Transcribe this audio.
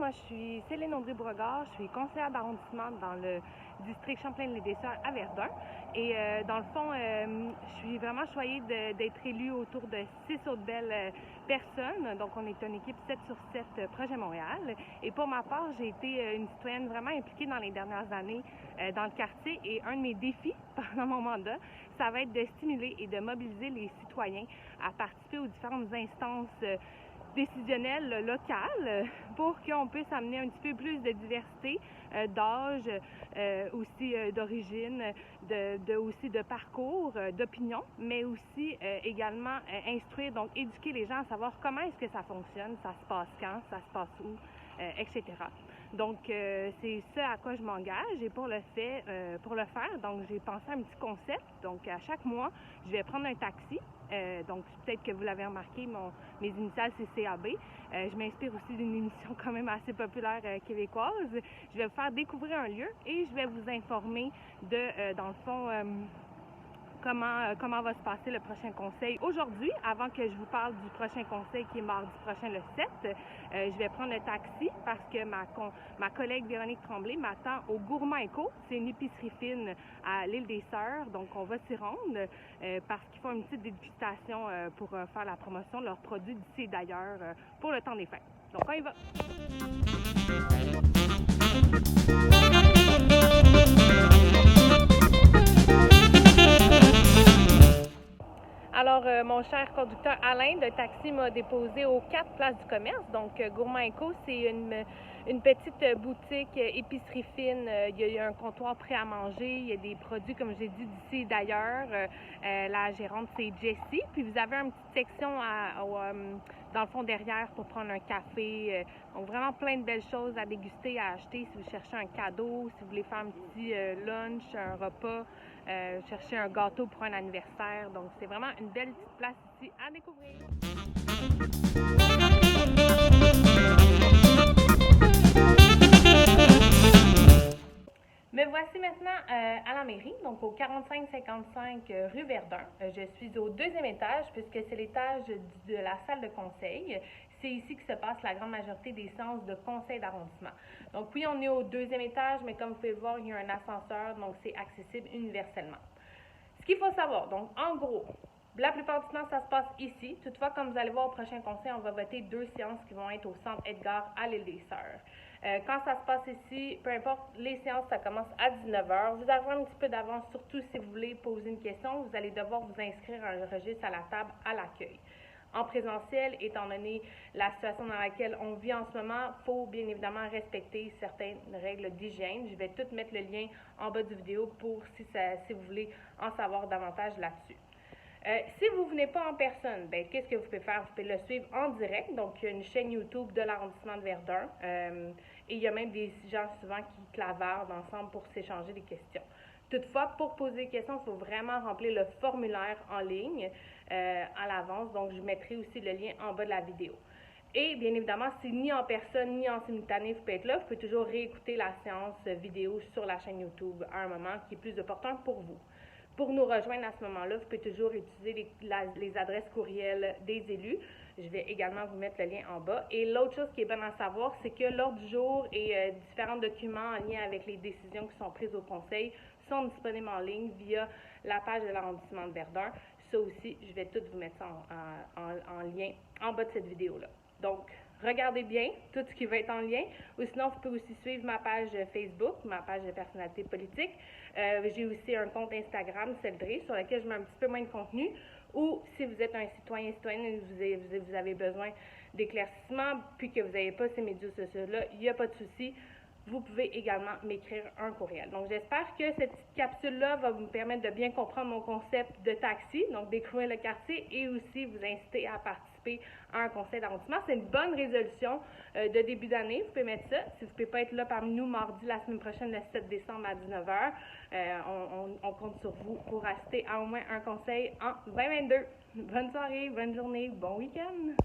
moi je suis Céline Audrey-Bourregard, je suis conseillère d'arrondissement dans le district Champlain-les-Desserts à Verdun. Et dans le fond, je suis vraiment choyée d'être élue autour de 6 autres belles personnes. Donc on est une équipe 7 sur 7 Projet Montréal. Et pour ma part, j'ai été une citoyenne vraiment impliquée dans les dernières années dans le quartier. Et un de mes défis pendant mon mandat, ça va être de stimuler et de mobiliser les citoyens à participer aux différentes instances décisionnelles locales pour qu'on puisse amener un petit peu plus de diversité d'âge, aussi d'origine, aussi de parcours, d'opinion, mais aussi également instruire, donc éduquer les gens à savoir comment est-ce que ça fonctionne, ça se passe quand, ça se passe où, etc. Donc, c'est ce à quoi je m'engage et pour le faire, donc j'ai pensé à un petit concept. Donc, à chaque mois, je vais prendre un taxi. Donc, peut-être que vous l'avez remarqué, mes initiales, c'est CAB. Je m'inspire aussi d'une émission quand même assez populaire québécoise. Je vais vous faire découvrir un lieu et je vais vous informer de, dans le fond, comment va se passer le prochain conseil. Aujourd'hui, avant que je vous parle du prochain conseil qui est mardi prochain le 7, je vais prendre le taxi parce que ma collègue Véronique Tremblay m'attend au Gourmand Eco. C'est une épicerie fine à l'île des Sœurs, donc on va s'y rendre parce qu'ils font une petite dégustation pour faire la promotion de leurs produits d'ici et d'ailleurs pour le temps des fêtes. Donc on y va! Alors, mon cher conducteur Alain de taxi m'a déposé aux 4 places du commerce. Donc, Gourmand Eco, c'est une petite boutique épicerie fine. Il y a un comptoir prêt à manger. Il y a des produits, comme j'ai dit, d'ici et d'ailleurs. La gérante, c'est Jessie. Puis, vous avez une petite section dans le fond derrière pour prendre un café. Donc, vraiment plein de belles choses à déguster, à acheter si vous cherchez un cadeau, si vous voulez faire un petit lunch, un repas. Chercher un gâteau pour un anniversaire. Donc, c'est vraiment une belle petite place ici à découvrir. Me voici maintenant à la mairie, donc au 4555 rue Verdun. Je suis au 2e étage puisque c'est l'étage de la salle de conseil. C'est ici que se passe la grande majorité des séances de conseil d'arrondissement. Donc oui, on est au 2e étage, mais comme vous pouvez le voir, il y a un ascenseur, donc c'est accessible universellement. Ce qu'il faut savoir, donc en gros, la plupart du temps, ça se passe ici. Toutefois, comme vous allez voir au prochain conseil, on va voter 2 séances qui vont être au centre Edgar à l'île des Sœurs. Quand ça se passe ici, peu importe, les séances, ça commence à 19h. Vous avez un petit peu d'avance, surtout si vous voulez poser une question. Vous allez devoir vous inscrire à un registre à la table à l'accueil. En présentiel, étant donné la situation dans laquelle on vit en ce moment, il faut bien évidemment respecter certaines règles d'hygiène. Je vais tout mettre le lien en bas de vidéo pour si vous voulez en savoir davantage là-dessus. Si vous ne venez pas en personne, ben, qu'est-ce que vous pouvez faire? Vous pouvez le suivre en direct. Donc, il y a une chaîne YouTube de l'arrondissement de Verdun. Et il y a même des gens souvent qui clavardent ensemble pour s'échanger des questions. Toutefois, pour poser des questions, il faut vraiment remplir le formulaire en ligne à l'avance. Donc, je mettrai aussi le lien en bas de la vidéo. Et bien évidemment, si ni en personne ni en simultané vous pouvez être là, vous pouvez toujours réécouter la séance vidéo sur la chaîne YouTube à un moment qui est plus opportun pour vous. Pour nous rejoindre à ce moment-là, vous pouvez toujours utiliser les adresses courriels des élus. Je vais également vous mettre le lien en bas. Et l'autre chose qui est bonne à savoir, c'est que l'ordre du jour et différents documents en lien avec les décisions qui sont prises au conseil sont disponibles en ligne via la page de l'arrondissement de Verdun. Ça aussi, je vais tout vous mettre ça en lien en bas de cette vidéo-là. Donc, regardez bien tout ce qui va être en lien. Ou sinon, vous pouvez aussi suivre ma page Facebook, ma page de personnalité politique. J'ai aussi un compte Instagram, Céldré, sur lequel je mets un petit peu moins de contenu. Ou si vous êtes un citoyenne et vous avez besoin d'éclaircissement, puis que vous n'avez pas ces médias sociaux-là, il n'y a pas de souci. Vous pouvez également m'écrire un courriel. Donc, j'espère que cette petite capsule-là va vous permettre de bien comprendre mon concept de taxi, donc découvrir le quartier et aussi vous inciter à participer à un conseil d'arrondissement. C'est une bonne résolution de début d'année. Vous pouvez mettre ça. Si vous ne pouvez pas être là parmi nous mardi la semaine prochaine, le 7 décembre à 19h, on compte sur vous pour assister à au moins un conseil en 2022. Bonne soirée, bonne journée, bon week-end!